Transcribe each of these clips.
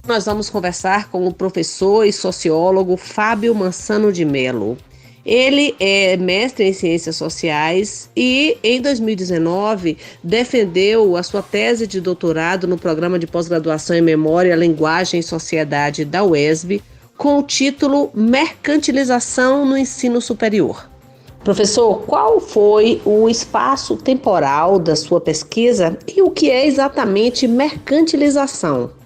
Nós vamos conversar com o professor e sociólogo Fábio Mansano de Mello. Ele é mestre em Ciências Sociais e, em 2019, defendeu a sua tese de doutorado no Programa de Pós-Graduação em Memória, Linguagem e Sociedade da UESB, com o título Mercantilização no Ensino Superior. Professor, qual foi o espaço temporal da sua pesquisa e o que é exatamente mercantilização?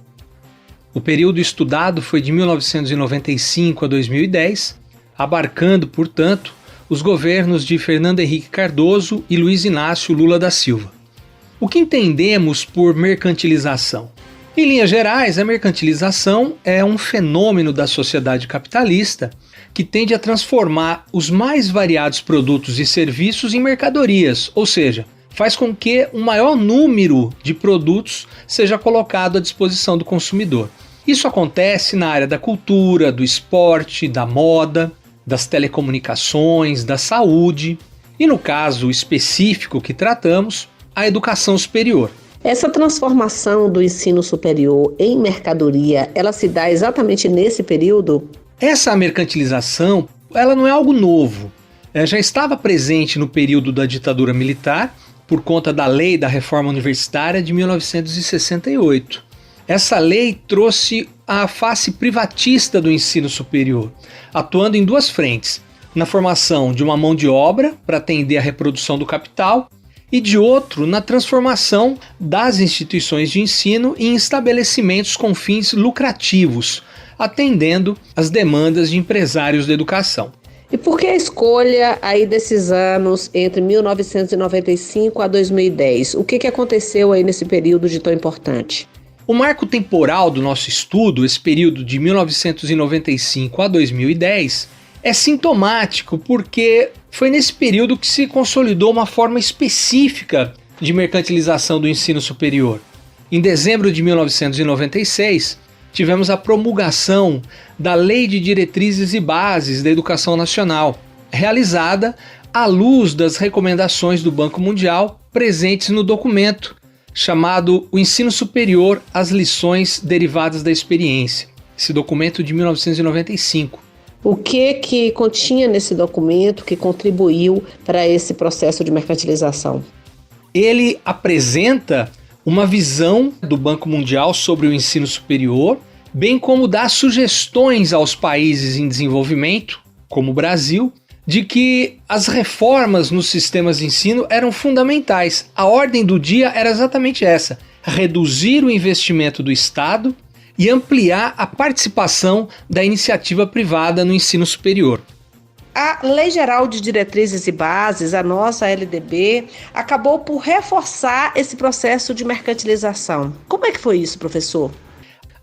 O período estudado foi de 1995 a 2010, abarcando, portanto, os governos de Fernando Henrique Cardoso e Luiz Inácio Lula da Silva. O que entendemos por mercantilização? Em linhas gerais, a mercantilização é um fenômeno da sociedade capitalista que tende a transformar os mais variados produtos e serviços em mercadorias, ou seja, faz com que um maior número de produtos seja colocado à disposição do consumidor. Isso acontece na área da cultura, do esporte, da moda, das telecomunicações, da saúde e, no caso específico que tratamos, a educação superior. Essa transformação do ensino superior em mercadoria, ela se dá exatamente nesse período? Essa mercantilização, ela não é algo novo. Já estava presente no período da ditadura militar, por conta da Lei da Reforma Universitária de 1968. Essa lei trouxe a face privatista do ensino superior, atuando em duas frentes: na formação de uma mão de obra para atender à reprodução do capital e de outro na transformação das instituições de ensino em estabelecimentos com fins lucrativos, atendendo às demandas de empresários da educação. E por que a escolha aí desses anos entre 1995 a 2010? O que aconteceu aí nesse período de tão importante? O marco temporal do nosso estudo, esse período de 1995 a 2010, é sintomático porque foi nesse período que se consolidou uma forma específica de mercantilização do ensino superior. Em dezembro de 1996, tivemos a promulgação da Lei de Diretrizes e Bases da Educação Nacional, realizada à luz das recomendações do Banco Mundial presentes no documento chamado O Ensino Superior, as Lições Derivadas da Experiência, esse documento de 1995. O que continha nesse documento que contribuiu para esse processo de mercantilização? Ele apresenta uma visão do Banco Mundial sobre o ensino superior, bem como dá sugestões aos países em desenvolvimento, como o Brasil, de que as reformas nos sistemas de ensino eram fundamentais. A ordem do dia era exatamente essa: reduzir o investimento do Estado e ampliar a participação da iniciativa privada no ensino superior. A Lei Geral de Diretrizes e Bases, a nossa LDB, acabou por reforçar esse processo de mercantilização. Como é que foi isso, professor?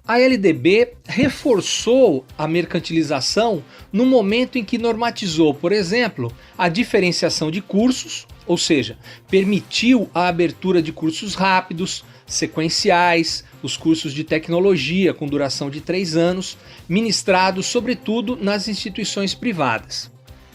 A LDB reforçou a mercantilização no momento em que normatizou, por exemplo, a diferenciação de cursos, ou seja, permitiu a abertura de cursos rápidos, sequenciais, os cursos de tecnologia com duração de 3 anos, ministrados sobretudo nas instituições privadas.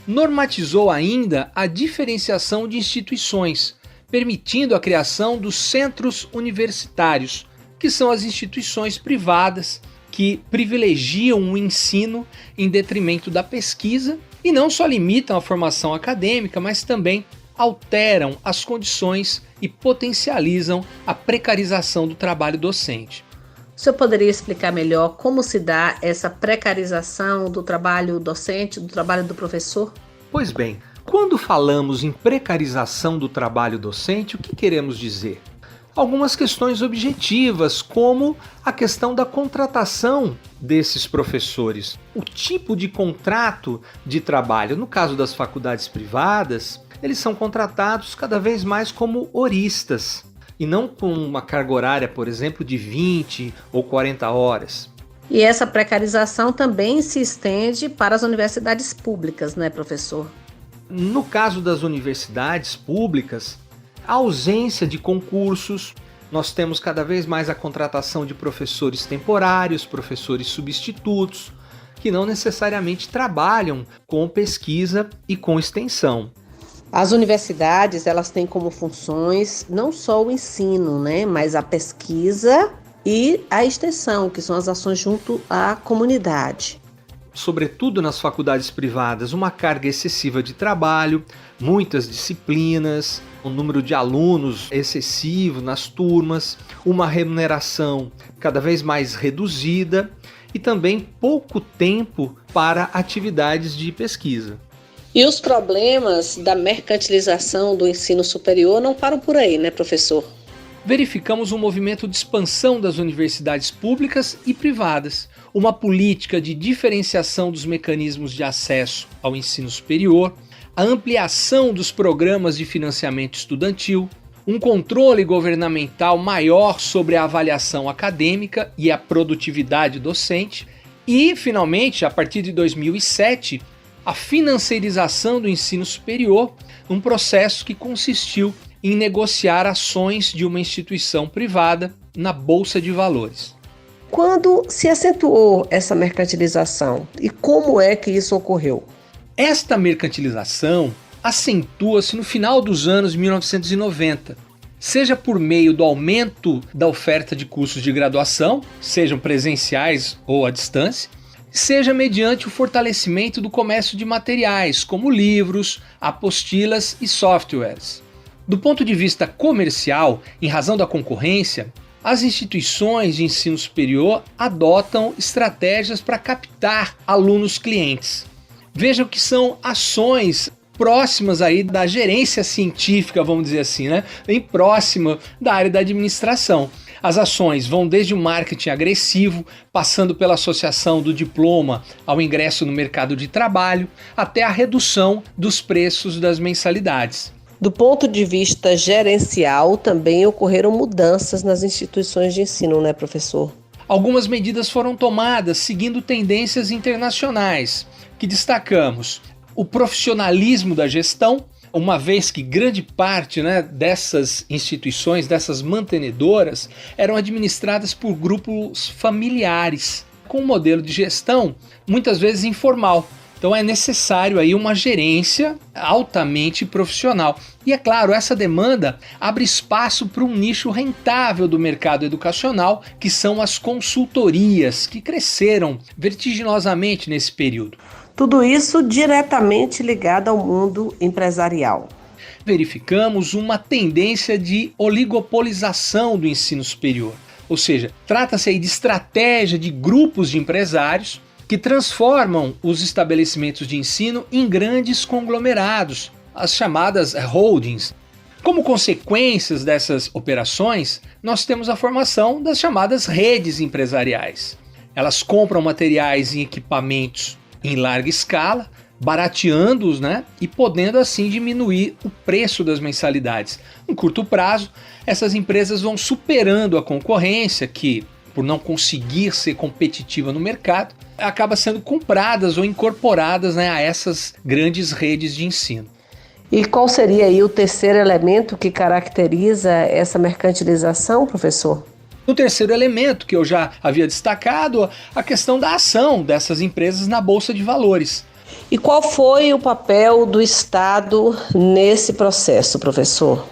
Normatizou ainda a diferenciação de instituições, permitindo a criação dos centros universitários, que são as instituições privadas que privilegiam o ensino em detrimento da pesquisa e não só limitam a formação acadêmica, mas também alteram as condições e potencializam a precarização do trabalho docente. O senhor poderia explicar melhor como se dá essa precarização do trabalho docente, do trabalho do professor? Pois bem, quando falamos em precarização do trabalho docente, o que queremos dizer? Algumas questões objetivas, como a questão da contratação desses professores. O tipo de contrato de trabalho, no caso das faculdades privadas, eles são contratados cada vez mais como horistas, e não com uma carga horária, por exemplo, de 20 ou 40 horas. E essa precarização também se estende para as universidades públicas, né, professor? No caso das universidades públicas, a ausência de concursos, nós temos cada vez mais a contratação de professores temporários, professores substitutos, que não necessariamente trabalham com pesquisa e com extensão. As universidades, elas têm como funções não só o ensino, né, mas a pesquisa e a extensão, que são as ações junto à comunidade. Sobretudo nas faculdades privadas, uma carga excessiva de trabalho, muitas disciplinas, um número de alunos excessivo nas turmas, uma remuneração cada vez mais reduzida e também pouco tempo para atividades de pesquisa. E os problemas da mercantilização do ensino superior não param por aí, né, professor? Verificamos um movimento de expansão das universidades públicas e privadas, uma política de diferenciação dos mecanismos de acesso ao ensino superior, a ampliação dos programas de financiamento estudantil, um controle governamental maior sobre a avaliação acadêmica e a produtividade docente e, finalmente, a partir de 2007, a financiarização do ensino superior, um processo que consistiu em negociar ações de uma instituição privada na Bolsa de Valores. Quando se acentuou essa mercantilização e como é que isso ocorreu? Esta mercantilização acentua-se no final dos anos 1990, seja por meio do aumento da oferta de cursos de graduação, sejam presenciais ou à distância, seja mediante o fortalecimento do comércio de materiais, como livros, apostilas e softwares. Do ponto de vista comercial, em razão da concorrência, as instituições de ensino superior adotam estratégias para captar alunos clientes. Vejam que são ações próximas aí da gerência científica, vamos dizer assim, né? Bem próxima da área da administração. As ações vão desde o marketing agressivo, passando pela associação do diploma ao ingresso no mercado de trabalho, até a redução dos preços das mensalidades. Do ponto de vista gerencial, também ocorreram mudanças nas instituições de ensino, né, professor? Algumas medidas foram tomadas seguindo tendências internacionais, que destacamos o profissionalismo da gestão, uma vez que grande parte, dessas instituições, dessas mantenedoras, eram administradas por grupos familiares, com um modelo de gestão muitas vezes informal. Então é necessário aí uma gerência altamente profissional. E é claro, essa demanda abre espaço para um nicho rentável do mercado educacional, que são as consultorias, que cresceram vertiginosamente nesse período. Tudo isso diretamente ligado ao mundo empresarial. Verificamos uma tendência de oligopolização do ensino superior. Ou seja, trata-se aí de estratégia de grupos de empresários que transformam os estabelecimentos de ensino em grandes conglomerados, as chamadas holdings. Como consequências dessas operações, nós temos a formação das chamadas redes empresariais. Elas compram materiais e equipamentos em larga escala, barateando-os, e podendo assim diminuir o preço das mensalidades. Em curto prazo, essas empresas vão superando a concorrência que, por não conseguir ser competitiva no mercado, acaba sendo compradas ou incorporadas a essas grandes redes de ensino. E qual seria aí o terceiro elemento que caracteriza essa mercantilização, professor? O terceiro elemento que eu já havia destacado, a questão da ação dessas empresas na Bolsa de Valores. E qual foi o papel do Estado nesse processo, professor?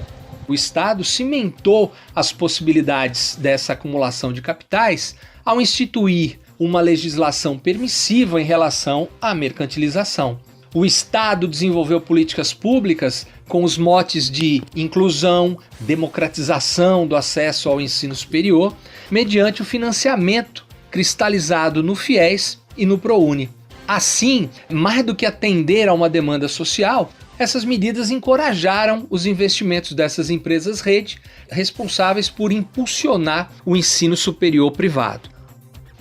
O Estado cimentou as possibilidades dessa acumulação de capitais ao instituir uma legislação permissiva em relação à mercantilização. O Estado desenvolveu políticas públicas com os motes de inclusão, democratização do acesso ao ensino superior, mediante o financiamento cristalizado no FIES e no ProUni. Assim, mais do que atender a uma demanda social, essas medidas encorajaram os investimentos dessas empresas rede, responsáveis por impulsionar o ensino superior privado.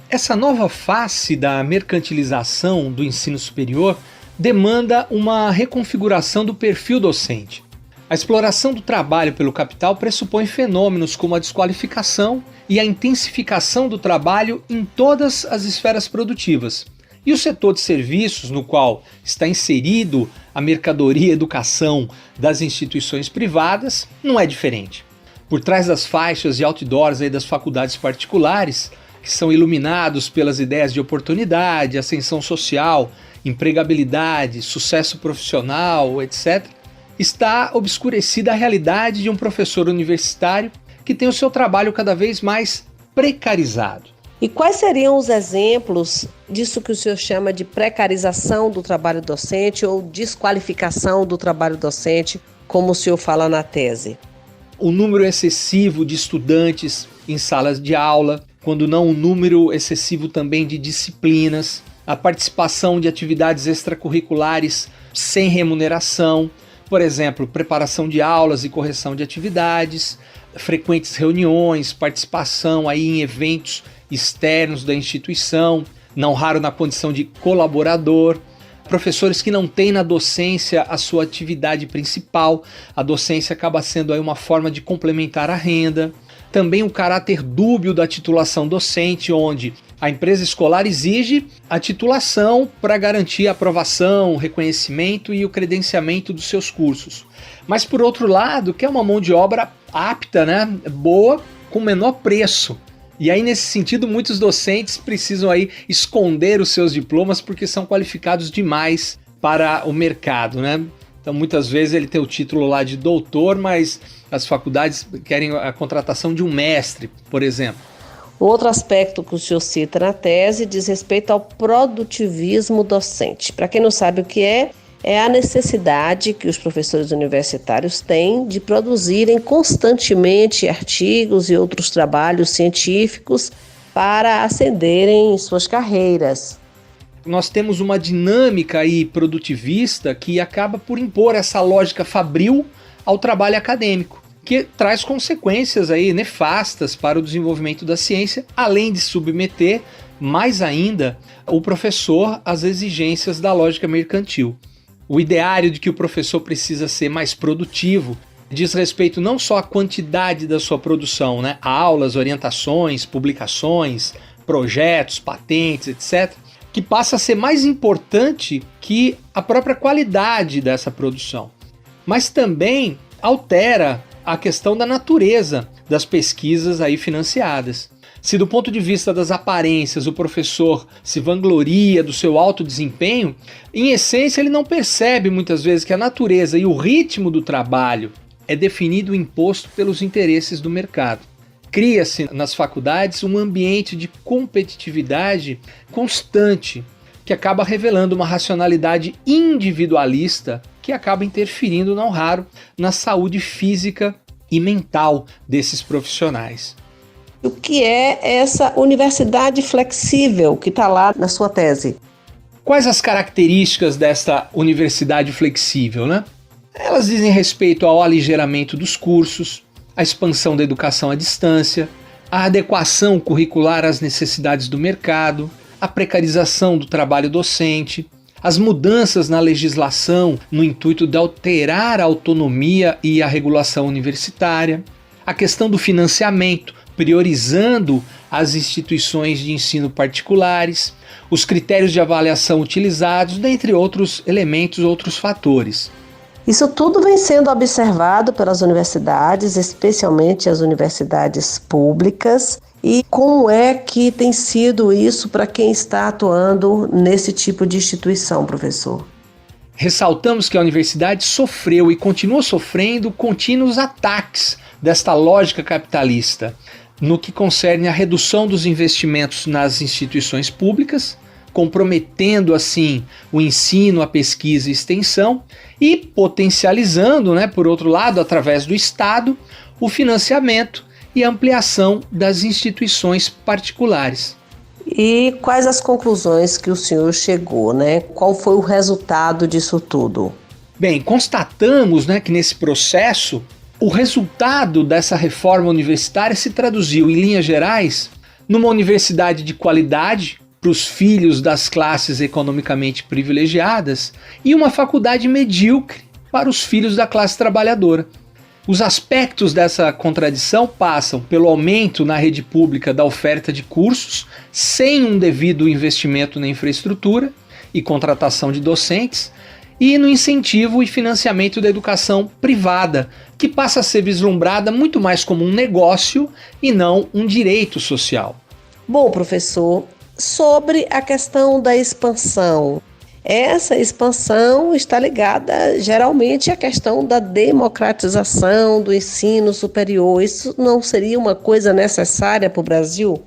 Essa nova face da mercantilização do ensino superior demanda uma reconfiguração do perfil docente. A exploração do trabalho pelo capital pressupõe fenômenos como a desqualificação e a intensificação do trabalho em todas as esferas produtivas. E o setor de serviços, no qual está inserido a mercadoria educação das instituições privadas, não é diferente. Por trás das faixas e outdoors das faculdades particulares, que são iluminados pelas ideias de oportunidade, ascensão social, empregabilidade, sucesso profissional, etc., está obscurecida a realidade de um professor universitário que tem o seu trabalho cada vez mais precarizado. E quais seriam os exemplos disso que o senhor chama de precarização do trabalho docente ou desqualificação do trabalho docente, como o senhor fala na tese? O número excessivo de estudantes em salas de aula, quando não um número excessivo também de disciplinas, a participação de atividades extracurriculares sem remuneração, por exemplo, preparação de aulas e correção de atividades, frequentes reuniões, participação aí em eventos externos da instituição, não raro na condição de colaborador, professores que não têm na docência a sua atividade principal, a docência acaba sendo aí uma forma de complementar a renda, também o caráter dúbio da titulação docente, onde a empresa escolar exige a titulação para garantir a aprovação, o reconhecimento e o credenciamento dos seus cursos. Mas por outro lado, quer uma mão de obra apta, né, boa, com menor preço. E aí, nesse sentido, muitos docentes precisam aí esconder os seus diplomas porque são qualificados demais para o mercado, né? Então, muitas vezes ele tem o título lá de doutor, mas as faculdades querem a contratação de um mestre, por exemplo. Outro aspecto que o senhor cita na tese diz respeito ao produtivismo docente. Para quem não sabe o que é a necessidade que os professores universitários têm de produzirem constantemente artigos e outros trabalhos científicos para ascenderem em suas carreiras. Nós temos uma dinâmica aí produtivista que acaba por impor essa lógica fabril ao trabalho acadêmico, que traz consequências aí nefastas para o desenvolvimento da ciência, além de submeter mais ainda o professor às exigências da lógica mercantil. O ideário de que o professor precisa ser mais produtivo diz respeito não só à quantidade da sua produção, né? Aulas, orientações, publicações, projetos, patentes, etc., que passa a ser mais importante que a própria qualidade dessa produção. Mas também altera a questão da natureza das pesquisas aí financiadas. Se do ponto de vista das aparências o professor se vangloria do seu alto desempenho, em essência ele não percebe muitas vezes que a natureza e o ritmo do trabalho é definido e imposto pelos interesses do mercado. Cria-se nas faculdades um ambiente de competitividade constante, que acaba revelando uma racionalidade individualista que acaba interferindo, não raro, na saúde física e mental desses profissionais. O que é essa universidade flexível que está lá na sua tese? Quais as características desta universidade flexível, né? Elas dizem respeito ao aligeiramento dos cursos, a expansão da educação à distância, a adequação curricular às necessidades do mercado, a precarização do trabalho docente, as mudanças na legislação no intuito de alterar a autonomia e a regulação universitária, a questão do financiamento, priorizando as instituições de ensino particulares, os critérios de avaliação utilizados, dentre outros elementos, outros fatores. Isso tudo vem sendo observado pelas universidades, especialmente as universidades públicas. E como é que tem sido isso para quem está atuando nesse tipo de instituição, professor? Ressaltamos que a universidade sofreu e continua sofrendo contínuos ataques desta lógica capitalista, no que concerne à redução dos investimentos nas instituições públicas, comprometendo assim o ensino, a pesquisa e extensão e potencializando, por outro lado, através do Estado, o financiamento e ampliação das instituições particulares. E quais as conclusões que o senhor chegou, Qual foi o resultado disso tudo? Bem, constatamos, que nesse processo o resultado dessa reforma universitária se traduziu, em linhas gerais, numa universidade de qualidade para os filhos das classes economicamente privilegiadas e uma faculdade medíocre para os filhos da classe trabalhadora. Os aspectos dessa contradição passam pelo aumento na rede pública da oferta de cursos, sem um devido investimento na infraestrutura e contratação de docentes, e no incentivo e financiamento da educação privada, que passa a ser vislumbrada muito mais como um negócio e não um direito social. Bom, professor, sobre a questão da expansão Essa expansão está ligada geralmente à questão da democratização do ensino superior. Isso não seria uma coisa necessária para o Brasil?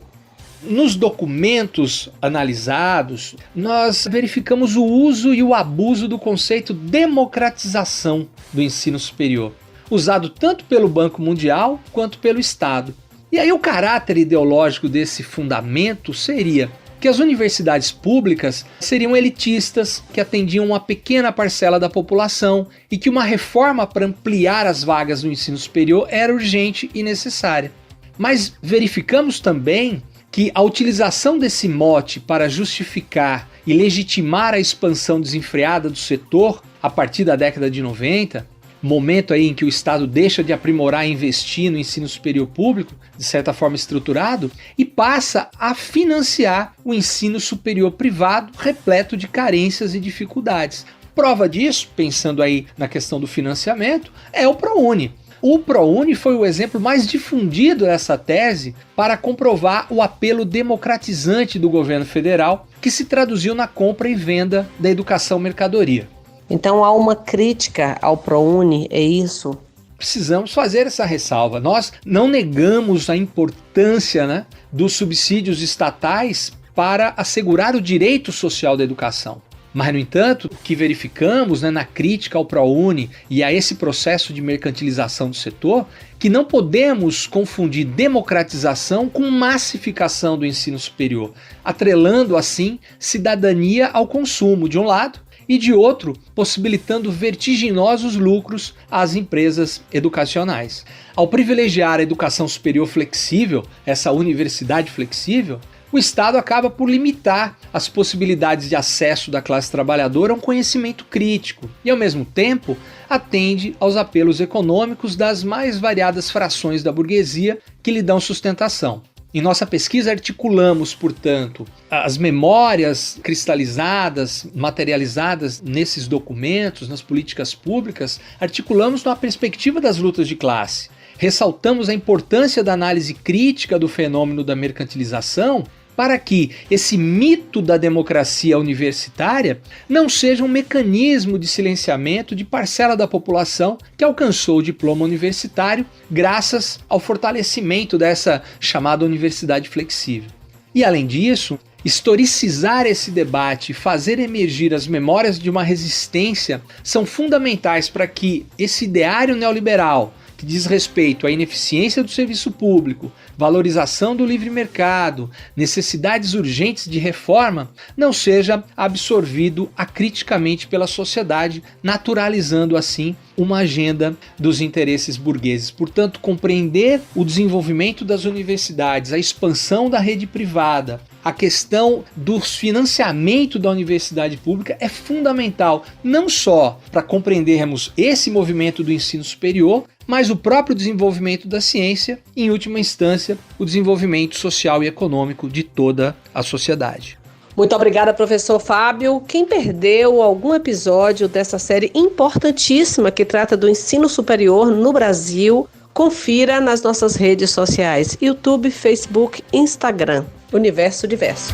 Nos documentos analisados, nós verificamos o uso e o abuso do conceito democratização do ensino superior, usado tanto pelo Banco Mundial quanto pelo Estado. E aí o caráter ideológico desse fundamento seria que as universidades públicas seriam elitistas, que atendiam uma pequena parcela da população e que uma reforma para ampliar as vagas do ensino superior era urgente e necessária. Mas verificamos também que a utilização desse mote para justificar e legitimar a expansão desenfreada do setor a partir da década de 90, momento aí em que o Estado deixa de aprimorar e investir no ensino superior público, de certa forma estruturado, e passa a financiar o ensino superior privado repleto de carências e dificuldades. Prova disso, pensando aí na questão do financiamento, é o ProUni. O ProUni foi o exemplo mais difundido dessa tese para comprovar o apelo democratizante do governo federal, que se traduziu na compra e venda da educação mercadoria. Então há uma crítica ao ProUni, é isso? Precisamos fazer essa ressalva. Nós não negamos a importância, dos subsídios estatais para assegurar o direito social da educação. Mas, no entanto, o que verificamos na crítica ao ProUni e a esse processo de mercantilização do setor, que não podemos confundir democratização com massificação do ensino superior, atrelando assim cidadania ao consumo de um lado e de outro, possibilitando vertiginosos lucros às empresas educacionais. Ao privilegiar a educação superior flexível, essa universidade flexível, o Estado acaba por limitar as possibilidades de acesso da classe trabalhadora a um conhecimento crítico e, ao mesmo tempo, atende aos apelos econômicos das mais variadas frações da burguesia que lhe dão sustentação. Em nossa pesquisa articulamos, portanto, as memórias cristalizadas, materializadas nesses documentos, nas políticas públicas, articulamos na perspectiva das lutas de classe. Ressaltamos a importância da análise crítica do fenômeno da mercantilização para que esse mito da democracia universitária não seja um mecanismo de silenciamento de parcela da população que alcançou o diploma universitário graças ao fortalecimento dessa chamada universidade flexível. E além disso, historicizar esse debate e fazer emergir as memórias de uma resistência são fundamentais para que esse ideário neoliberal, que diz respeito à ineficiência do serviço público, valorização do livre mercado, necessidades urgentes de reforma, não seja absorvido acriticamente pela sociedade, naturalizando assim uma agenda dos interesses burgueses. Portanto, compreender o desenvolvimento das universidades, a expansão da rede privada, a questão do financiamento da universidade pública é fundamental, não só para compreendermos esse movimento do ensino superior, mas o próprio desenvolvimento da ciência e, em última instância, o desenvolvimento social e econômico de toda a sociedade. Muito obrigada, professor Fábio. Quem perdeu algum episódio dessa série importantíssima que trata do ensino superior no Brasil, confira nas nossas redes sociais: YouTube, Facebook, Instagram. Universo Diverso.